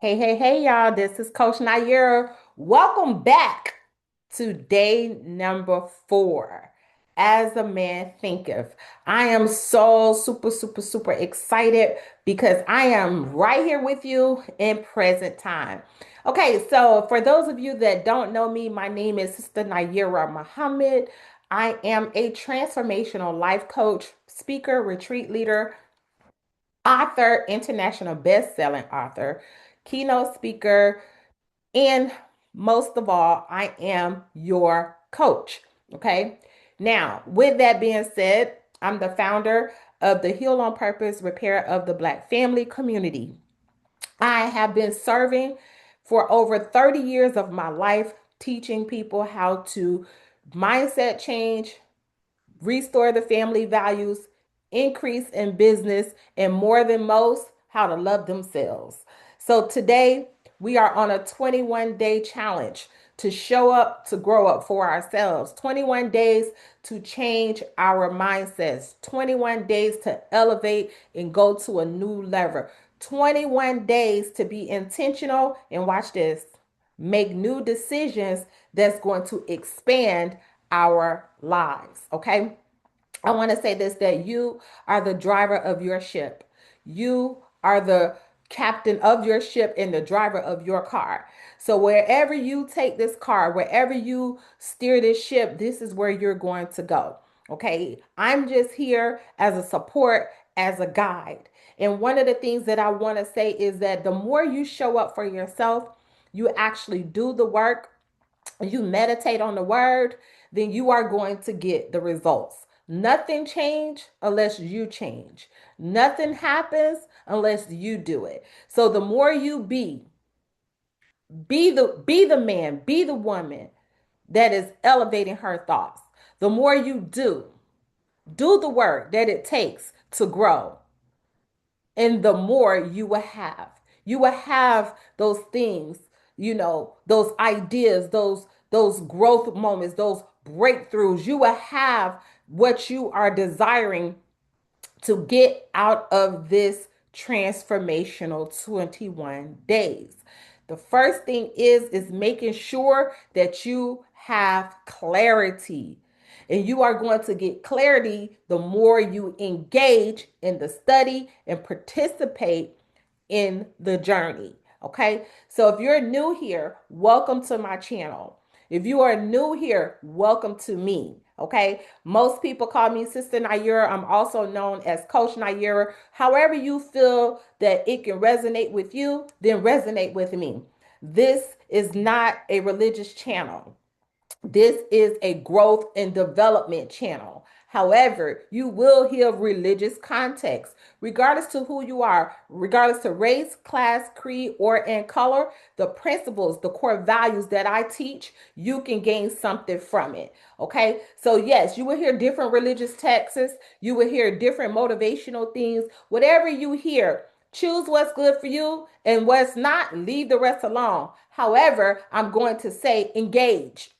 Hey, y'all. This is Coach Naira. Welcome back to day number 4. As a man thinketh. I am so super excited because I am right here with you in present time. Okay, so for those of you that don't know me, my name is Sister Naira Muhammad. I am a transformational life coach, speaker, retreat leader, author, international best-selling author, keynote speaker, and most of all, I am your coach. Okay. Now, with that being said, I'm the founder of the Heal on Purpose Repair of the Black Family Community. I have been serving for over 30 years of my life, teaching people how to mindset change, restore the family values, increase in business, and more than most, how to love themselves. So today we are on a 21-day challenge to show up, to grow up for ourselves, 21 days to change our mindsets, 21 days to elevate and go to a new level, 21 days to be intentional and watch this, make new decisions that's going to expand our lives. Okay. I want to say this, that you are the driver of your ship. You are the captain of your ship and the driver of your car. So wherever you take this car, wherever you steer this ship, this is where you're going to go. Okay. I'm just here as a support, as a guide. And one of the things that I want to say is that the more you show up for yourself, you actually do the work, you meditate on the word, then you are going to get the results. Nothing change unless you change. Nothing happens unless you do it. So the more you be the man, be the woman that is elevating her thoughts. The more you do the work that it takes to grow, and the more you will have. You will have those things, those ideas, those growth moments, those breakthroughs. You will have what you are desiring to get out of this transformational 21 days. The first thing is making sure that you have clarity. And you are going to get clarity the more you engage in the study and participate in the journey. Okay. So if you're new here, welcome to my channel. If you are new here, welcome to me. Okay. Most people call me Sister Naira. I'm also known as Coach Naira. However you feel that it can resonate with you, then resonate with me. This is not a religious channel. This is a growth and development channel. However, you will hear religious context, regardless to who you are, regardless to race, class, creed, or in color, the principles, the core values that I teach, you can gain something from it. Okay. So yes, you will hear different religious texts. You will hear different motivational things. Whatever you hear, choose what's good for you and what's not, leave the rest alone. However, I'm going to say engage.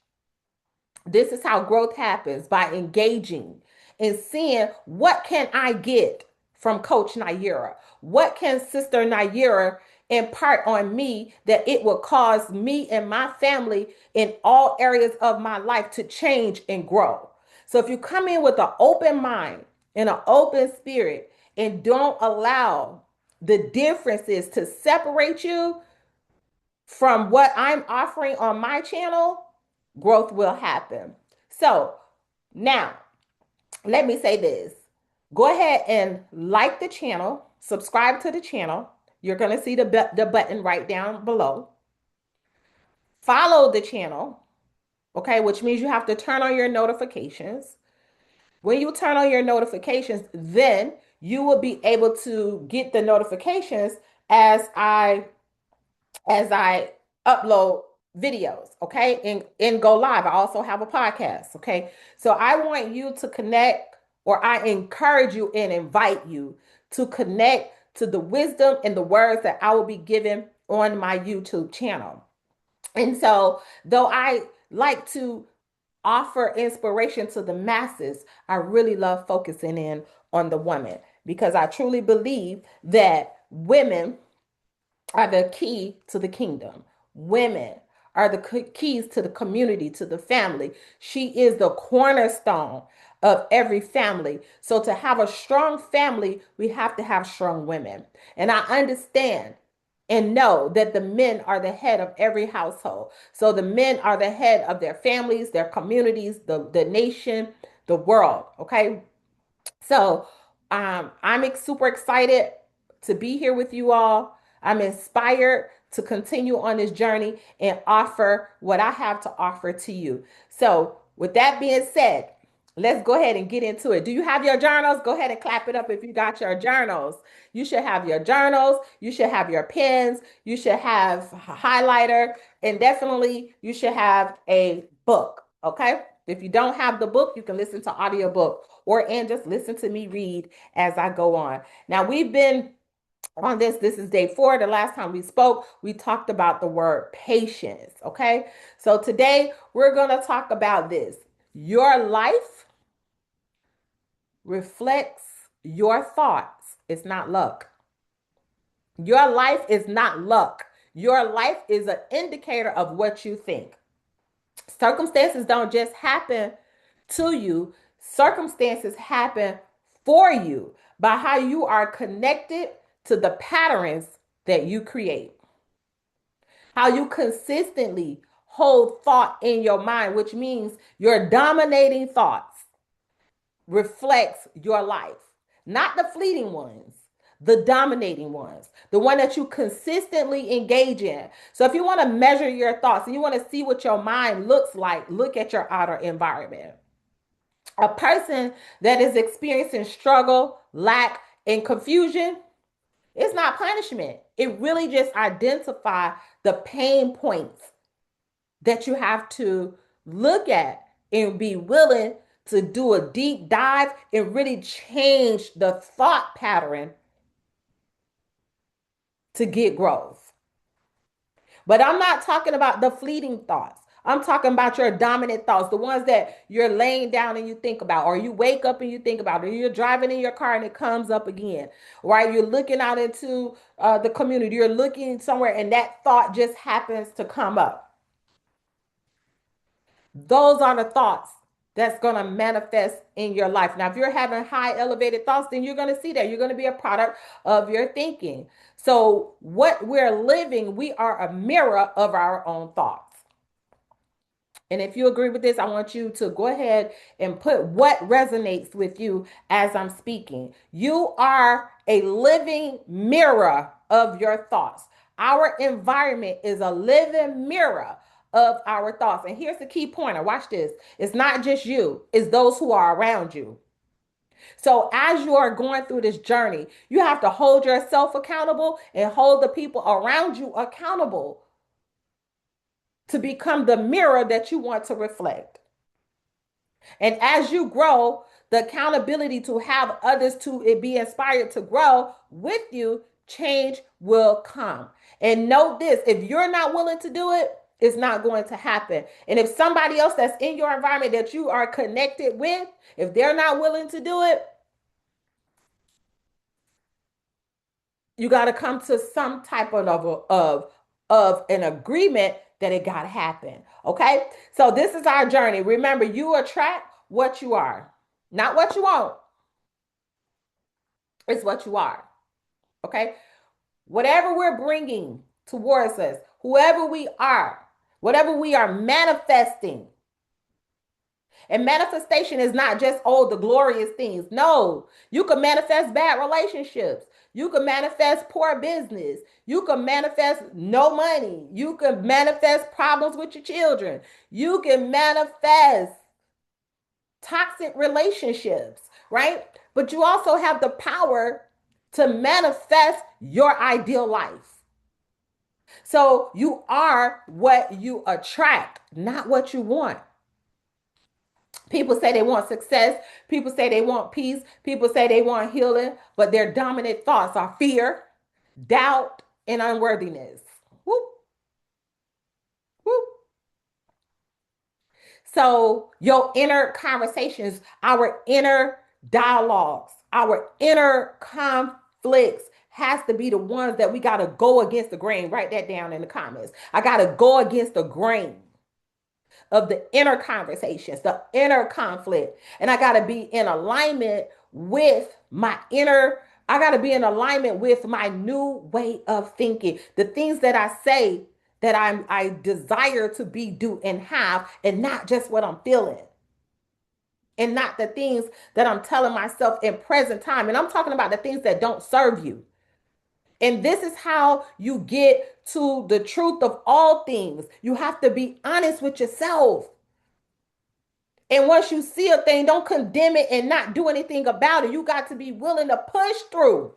This is how growth happens, by engaging and seeing what can I get from Coach Naira? What can Sister Naira impart on me that it will cause me and my family in all areas of my life to change and grow? So if you come in with an open mind and an open spirit and don't allow the differences to separate you from what I'm offering on my channel, growth will happen. So now, let me say this. Go ahead and like the channel, subscribe to the channel. You're going to see the button right down below. Follow the channel, okay, which means you have to turn on your notifications. When you turn on your notifications, then you will be able to get the notifications as I upload videos, okay, and go live. I also have a podcast, okay. So I want you to connect, or I encourage you and invite you to connect to the wisdom and the words that I will be giving on my YouTube channel. And so, though I like to offer inspiration to the masses, I really love focusing in on the woman, because I truly believe that women are the key to the kingdom. Women are the keys to the community, to the family. She is the cornerstone of every family. So to have a strong family, we have to have strong women. And I understand and know that the men are the head of every household. So the men are the head of their families, their communities, the nation, the world. Okay. So I'm super excited to be here with you all. I'm inspired to continue on this journey and offer what I have to offer to you. So, with that being said, let's go ahead and get into it. Do you have your journals? Go ahead and clap it up if you got your journals. You should have your journals. You should have your pens. You should have a highlighter. And definitely, you should have a book. Okay. If you don't have the book, you can listen to audiobook or and just listen to me read as I go on. Now, we've been on this is day 4. The last time we spoke, we talked about the word patience. Okay. So today we're going to talk about this. Your life reflects your thoughts. It's not luck. Your life is not luck. Your life is an indicator of what you think. Circumstances don't just happen to you, circumstances happen for you by how you are connected to the patterns that you create. How you consistently hold thought in your mind, which means your dominating thoughts reflects your life, not the fleeting ones, the dominating ones, the one that you consistently engage in. So if you want to measure your thoughts and you want to see what your mind looks like, look at your outer environment. A person that is experiencing struggle, lack, and confusion, it's not punishment. It really just identify the pain points that you have to look at and be willing to do a deep dive and really change the thought pattern to get growth. But I'm not talking about the fleeting thoughts. I'm talking about your dominant thoughts, the ones that you're laying down and you think about, or you wake up and you think about, or you're driving in your car and it comes up again, right? You're looking out into the community, you're looking somewhere and that thought just happens to come up. Those are the thoughts that's going to manifest in your life. Now, if you're having high elevated thoughts, then you're going to see that. You're going to be a product of your thinking. So, what we're living, we are a mirror of our own thoughts. And if you agree with this, I want you to go ahead and put what resonates with you as I'm speaking. You are a living mirror of your thoughts. Our environment is a living mirror of our thoughts. And here's the key pointer. Watch this. It's not just you, it's those who are around you. So as you are going through this journey, you have to hold yourself accountable and hold the people around you accountable to become the mirror that you want to reflect. And as you grow, the accountability to have others to be inspired to grow with you, change will come. And know this, if you're not willing to do it, it's not going to happen. And if somebody else that's in your environment that you are connected with, if they're not willing to do it, you got to come to some type of an agreement that it got to happen. Okay, so this is our journey. Remember, you attract what you are, not what you want. It's what you are. Okay, whatever we're bringing towards us, whoever we are, whatever we are manifesting. And manifestation is not just, oh, the glorious things. No, you can manifest bad relationships. You can manifest poor business. You can manifest no money. You can manifest problems with your children. You can manifest toxic relationships, right? But you also have the power to manifest your ideal life. So you are what you attract, not what you want. People say they want success. People say they want peace. People say they want healing, but their dominant thoughts are fear, doubt, and unworthiness. Whoop, whoop. So, your inner conversations, our inner dialogues, our inner conflicts has to be the ones that we got to go against the grain. Write that down in the comments. I got to go against the grain of the inner conversations, the inner conflict. And I got to be in alignment with my inner, I got to be in alignment with my new way of thinking. The things that I say that I desire to be, do, and have, and not just what I'm feeling. And not the things that I'm telling myself in present time. And I'm talking about the things that don't serve you. And this is how you get to the truth of all things. You have to be honest with yourself. And once you see a thing, don't condemn it and not do anything about it. You got to be willing to push through.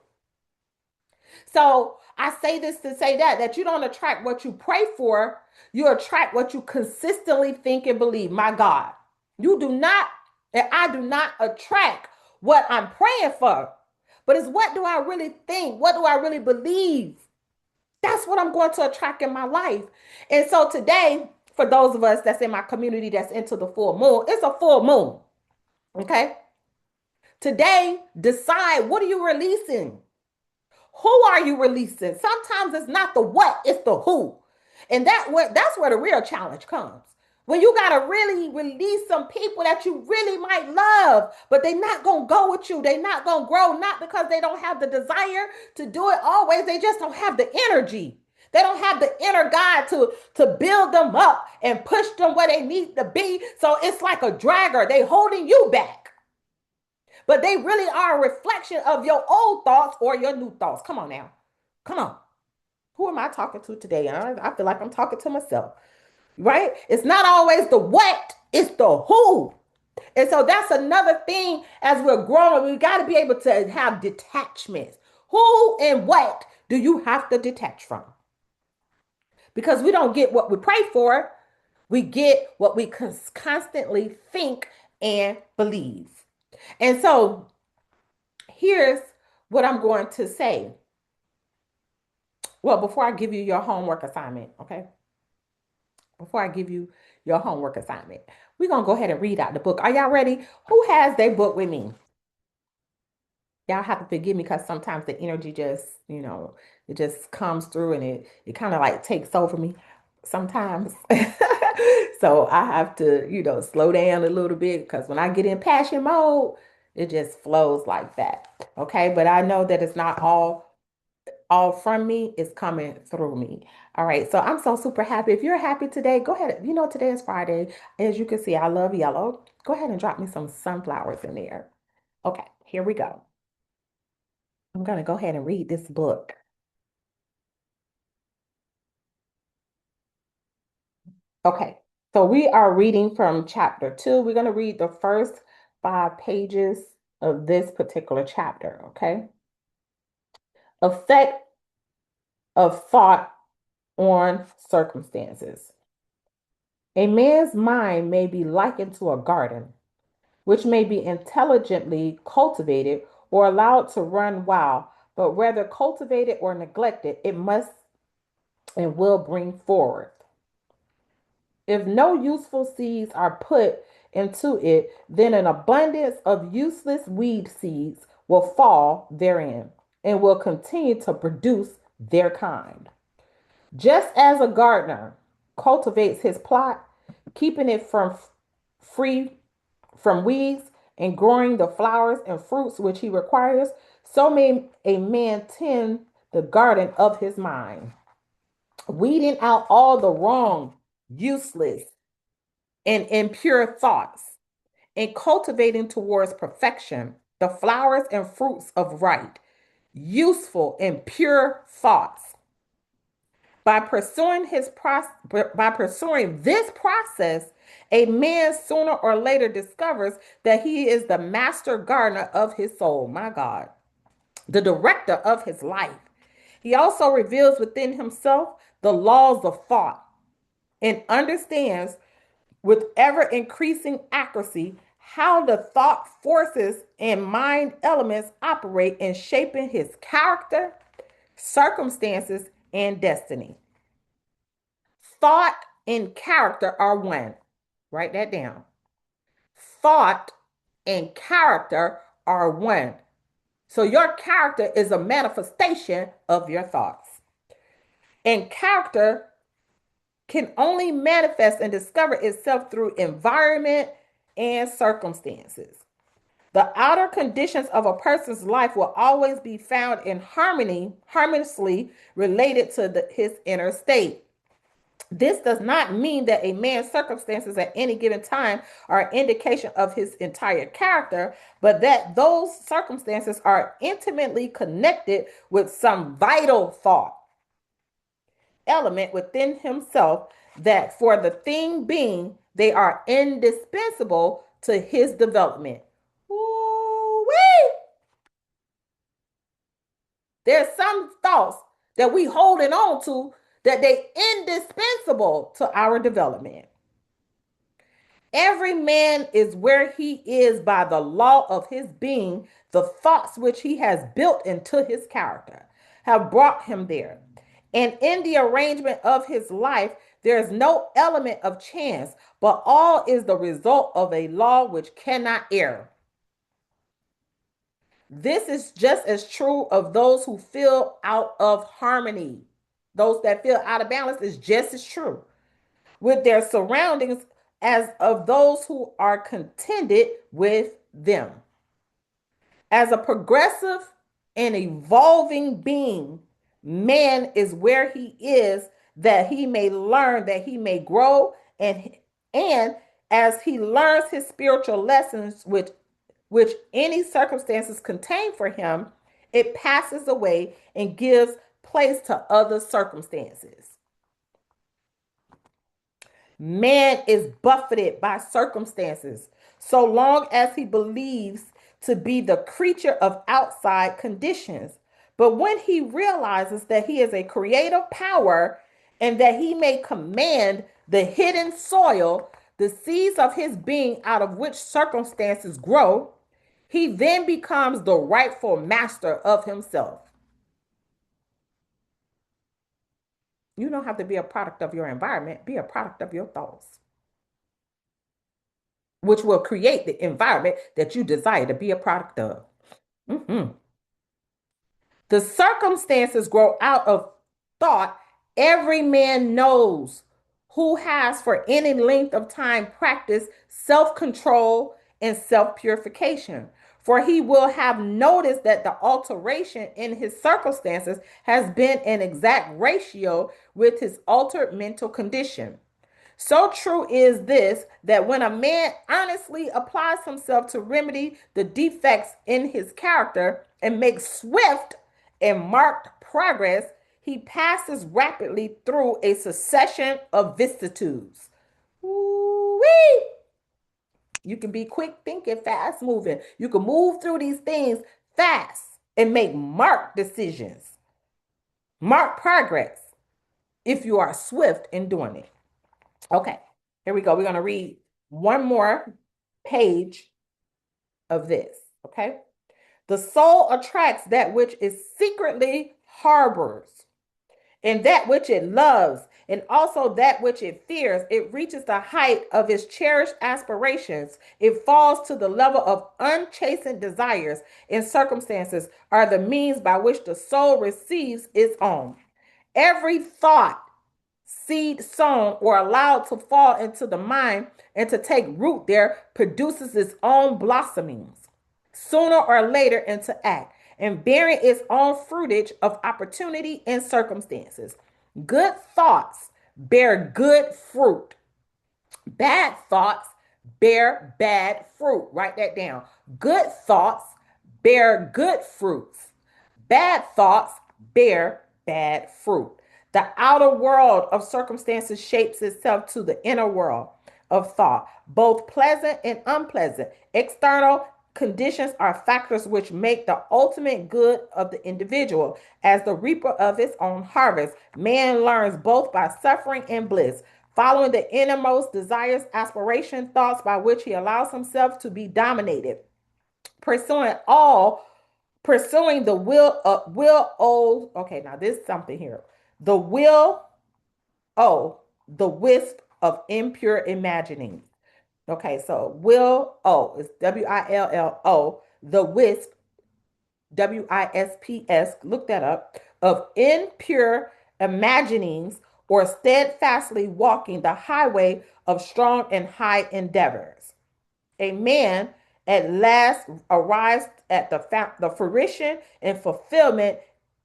So I say this to say that you don't attract what you pray for, you attract what you consistently think and believe. My God, you do not, and I do not attract what I'm praying for, but it's what do I really think? What do I really believe? That's what I'm going to attract in my life. And so today, for those of us that's in my community that's into the full moon, it's a full moon. Okay. Today, decide what are you releasing? Who are you releasing? Sometimes it's not the what, it's the who. And that's where the real challenge comes. When you gotta really release some people that you really might love, but they're not gonna go with you. They're not gonna grow, not because they don't have the desire to do it always. They just don't have the energy. They don't have the inner God to build them up and push them where they need to be. So it's like a dragger. They holding you back. But they really are a reflection of your old thoughts or your new thoughts. Come on now. Come on. Who am I talking to today? I feel like I'm talking to myself, right? It's not always the what, it's the who. And so that's another thing as we're growing. We got to be able to have detachments. Who and what do you have to detach from? Because we don't get what we pray for, we get what we constantly think and believe. And so here's what I'm going to say. Well, before I give you your homework assignment, okay? Before I give you your homework assignment, we're going to go ahead and read out the book. Are y'all ready? Who has their book with me? Y'all have to forgive me because sometimes the energy just, it just comes through and it kind of like takes over me sometimes. So I have to, slow down a little bit because when I get in passion mode, it just flows like that. Okay. But I know that it's not all from me, is coming through me. All right. So I'm so super happy. If you're happy today, go ahead. Today is Friday. As you can see, I love yellow. Go ahead and drop me some sunflowers in there. Okay. Here we go. I'm going to go ahead and read this book. Okay. So we are reading from chapter 2. We're going to read the first 5 pages of this particular chapter. Okay. Effect of thought on circumstances. A man's mind may be likened to a garden, which may be intelligently cultivated or allowed to run wild, but whether cultivated or neglected, it must and will bring forth. If no useful seeds are put into it, then an abundance of useless weed seeds will fall therein and will continue to produce their kind. Just as a gardener cultivates his plot, keeping it from free from weeds and growing the flowers and fruits which he requires, so may a man tend the garden of his mind, weeding out all the wrong, useless, and impure thoughts, and cultivating towards perfection the flowers and fruits of right, useful, and pure thoughts. By pursuing this process, a man sooner or later discovers that he is the master gardener of his soul, my God, the director of his life. He also reveals within himself the laws of thought and understands with ever increasing accuracy how the thought forces and mind elements operate in shaping his character, circumstances, and destiny. Thought and character are one. Write that down. Thought and character are one. So your character is a manifestation of your thoughts. And character can only manifest and discover itself through environment and circumstances. The outer conditions of a person's life will always be found in harmoniously related to his inner state. This does not mean that a man's circumstances at any given time are an indication of his entire character, but that those circumstances are intimately connected with some vital thought element within himself, that for the thing being, they are indispensable to his development. Ooh-wee. There's some thoughts that we holding on to that they indispensable to our development. Every man is where he is by the law of his being. The thoughts which he has built into his character have brought him there. And in the arrangement of his life, there is no element of chance, but all is the result of a law which cannot err. This is just as true of those who feel out of harmony. Those that feel out of balance is just as true with their surroundings as of those who are contented with them. As a progressive and evolving being, man is where he is that he may learn, that he may grow, and as he learns his spiritual lessons, which any circumstances contain for him, it passes away and gives place to other circumstances. Man is buffeted by circumstances so long as he believes to be the creature of outside conditions. But when he realizes that he is a creative power and that he may command the hidden soil, the seeds of his being out of which circumstances grow, he then becomes the rightful master of himself. You don't have to be a product of your environment, be a product of your thoughts, which will create the environment that you desire to be a product of. Mm-hmm. The circumstances grow out of thought. Every man knows who has for any length of time practiced self control and self purification. For he will have noticed that the alteration in his circumstances has been an exact ratio with his altered mental condition. So true is this that when a man honestly applies himself to remedy the defects in his character and makes swift and marked progress, he passes rapidly through a succession of vicissitudes. Woo-wee! You can be quick thinking, fast moving. You can move through these things fast and make marked decisions, mark progress if you are swift in doing it. Okay, here we go. We're going to read one more page of this. Okay. The soul attracts that which is secretly harbors, and that which it loves, and also that which it fears. It reaches the height of its cherished aspirations. It falls to the level of unchastened desires, and circumstances are the means by which the soul receives its own. Every thought, seed sown or allowed to fall into the mind and to take root there, produces its own blossomings, sooner or later into act, and bearing its own fruitage of opportunity and circumstances. Good thoughts bear good fruit. Bad thoughts bear bad fruit. Write that down. Good thoughts bear good fruits. Bad thoughts bear bad fruit. The outer world of circumstances shapes itself to the inner world of thought, both pleasant and unpleasant. External conditions are factors which make the ultimate good of the individual. As the reaper of his own harvest, man learns both by suffering and bliss, following the innermost desires, aspiration, thoughts by which he allows himself to be dominated, pursuing the okay, now this is something here. The the wisp of impure imagining. Okay, so will is WILLO, the wisp, WISPS, look that up, of impure imaginings or steadfastly walking the highway of strong and high endeavors. A man at last arrives at the fruition and fulfillment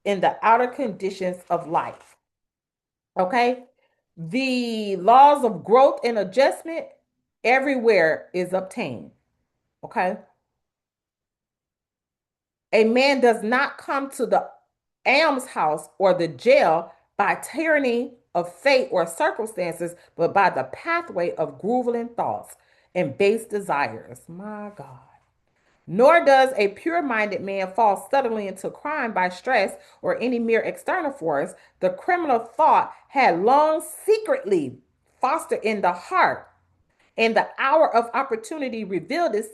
in the outer conditions of life. Okay? The laws of growth and adjustment everywhere is obtained. Okay? A man does not come to the almshouse or the jail by tyranny of fate or circumstances, but by the pathway of groveling thoughts and base desires. My God. Nor does a pure minded man fall suddenly into crime by stress or any mere external force. The criminal thought had long secretly fostered in the heart, and the hour of opportunity revealed its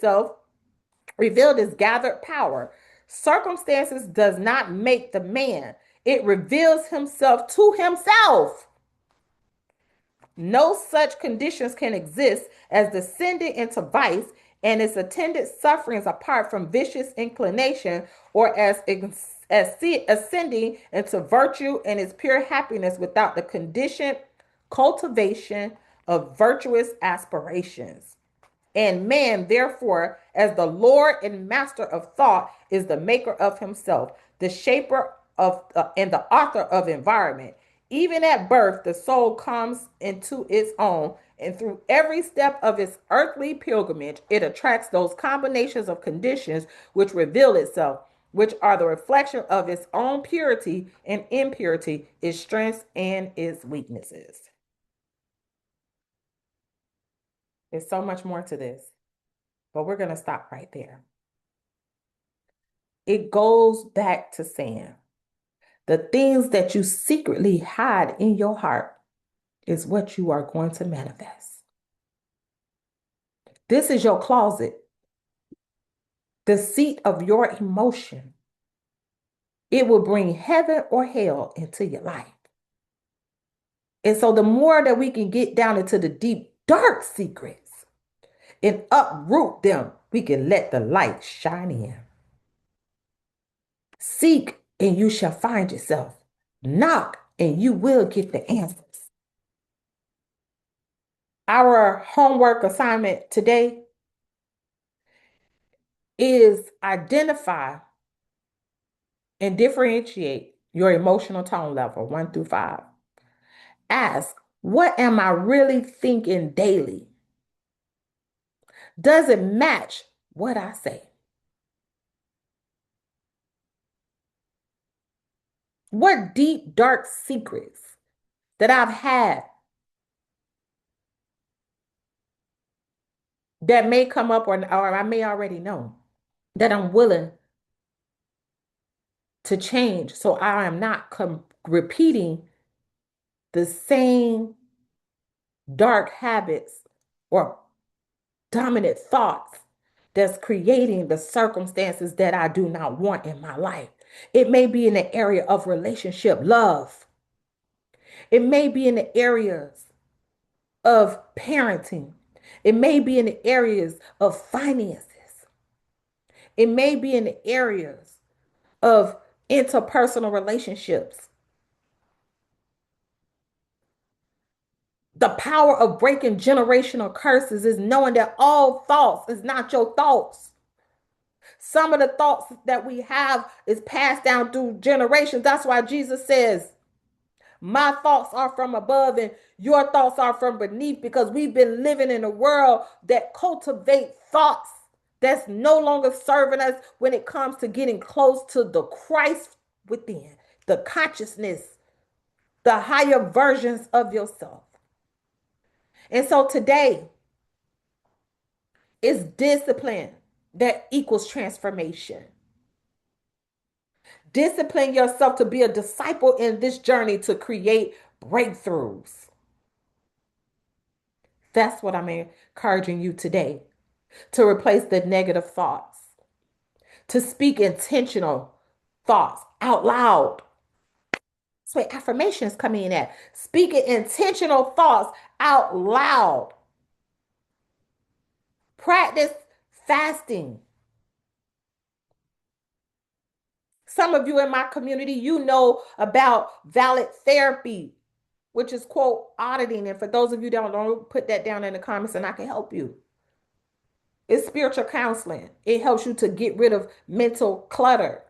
gathered power. Circumstances does not make the man, it reveals himself to himself. No such conditions can exist as descending into vice and its attendant sufferings apart from vicious inclination, or as ascending into virtue and its pure happiness without the conditioned cultivation of virtuous aspirations. And man, therefore, as the Lord and master of thought, is the maker of himself, the shaper of and the author of environment. Even at birth, the soul comes into its own, and through every step of its earthly pilgrimage, it attracts those combinations of conditions which reveal itself, which are the reflection of its own purity and impurity, its strengths and its weaknesses. There's so much more to this, but we're going to stop right there. It goes back to saying the things that you secretly hide in your heart is what you are going to manifest. This is your closet, the seat of your emotion. It will bring heaven or hell into your life. And so the more that we can get down into the deep, dark secrets and uproot them, we can let the light shine in. Seek and you shall find yourself. Knock and you will get the answers. Our homework assignment today is identify and differentiate your emotional tone level 1 through 5. Ask, what am I really thinking daily? Does it match what I say? What deep, dark secrets that I've had that may come up, or I may already know, that I'm willing to change so I am not repeating the same dark habits or dominant thoughts that's creating the circumstances that I do not want in my life. It may be in the area of relationship, love. It may be in the areas of parenting. It may be in the areas of finances. It may be in the areas of interpersonal relationships. The power of breaking generational curses is knowing that all thoughts is not your thoughts. Some of the thoughts that we have is passed down through generations. That's why Jesus says, my thoughts are from above and your thoughts are from beneath, because we've been living in a world that cultivate thoughts that's no longer serving us when it comes to getting close to the Christ within, the consciousness, the higher versions of yourself. And so today is discipline that equals transformation. Discipline yourself to be a disciple in this journey to create breakthroughs. That's what I'm encouraging you today, to replace the negative thoughts, to speak intentional thoughts out loud. That's where affirmations come in at. Speaking intentional thoughts out loud. Practice fasting. Some of you in my community, you know about valid therapy, which is quote auditing. And for those of you that don't put that down in the comments and I can help you. It's spiritual counseling. It helps you to get rid of mental clutter.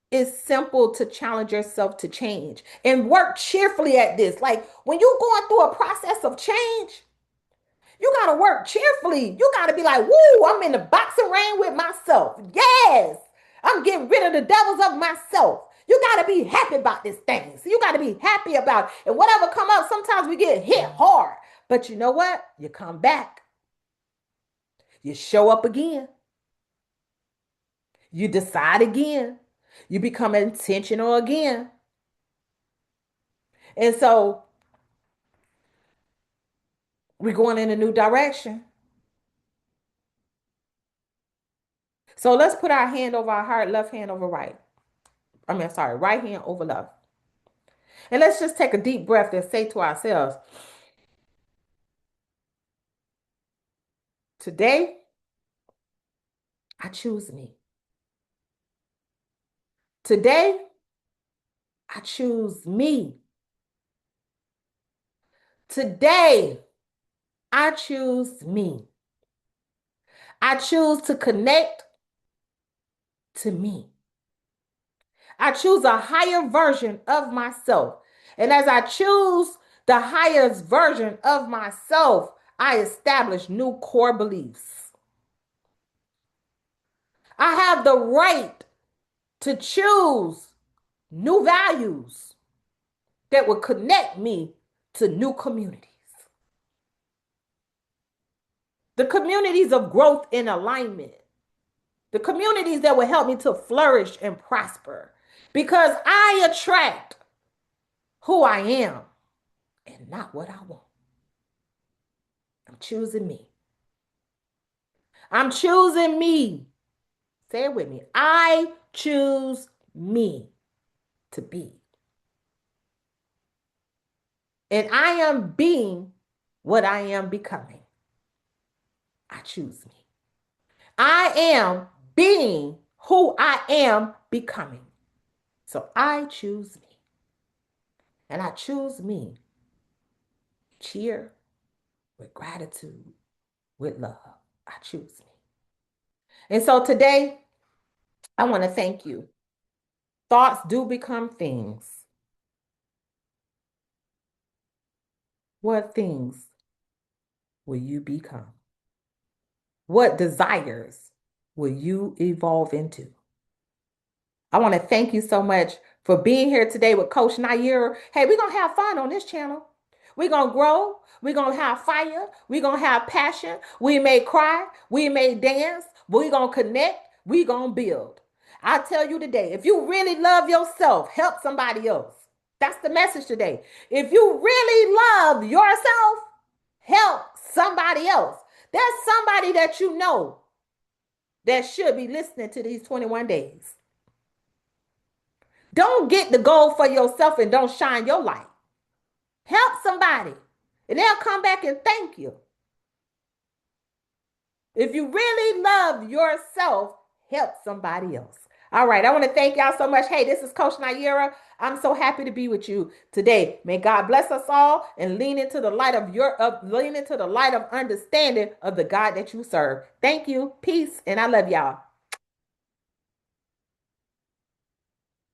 It's simple to challenge yourself to change and work cheerfully at this. Like when you're going through a process of change, you got to work cheerfully. You got to be like, woo, I'm in the boxing ring with myself. Yes, I'm getting rid of the devils of myself. You got to be happy about this thing. So you got to be happy about it. And whatever come up, sometimes we get hit hard. But you know what? You come back. You show up again. You decide again. You become intentional again. And so we're going in a new direction. So let's put our hand over our heart, left hand over right. Right hand over left. And let's just take a deep breath and say to ourselves, today, I choose me. Today, I choose me. Today, I choose me. I choose to connect to me. I choose a higher version of myself. And as I choose the highest version of myself, I establish new core beliefs. I have the right to choose new values that will connect me to new communities. The communities of growth and alignment. The communities that will help me to flourish and prosper. Because I attract who I am and not what I want. I'm choosing me. I'm choosing me. Say it with me. I choose me to be. And I am being what I am becoming. I choose me. I am being who I am becoming. So I choose me. And I choose me. Cheer with gratitude, with love. I choose me. And so today, I want to thank you. Thoughts do become things. What things will you become? What desires will you evolve into? I want to thank you so much for being here today with Coach Naira. Hey, we're going to have fun on this channel. We're going to grow. We're going to have fire. We're going to have passion. We may cry. We may dance. But we're going to connect. We're going to build. I tell you today, if you really love yourself, help somebody else. That's the message today. If you really love yourself, help somebody else. There's somebody that you know that should be listening to these 21 days. Don't get the goal for yourself and don't shine your light. Help somebody and they'll come back and thank you. If you really love yourself, help somebody else. All right. I want to thank y'all so much. Hey, this is Coach Naira. I'm so happy to be with you today. May God bless us all and lean into the light of understanding of the God that you serve. Thank you. Peace. And I love y'all.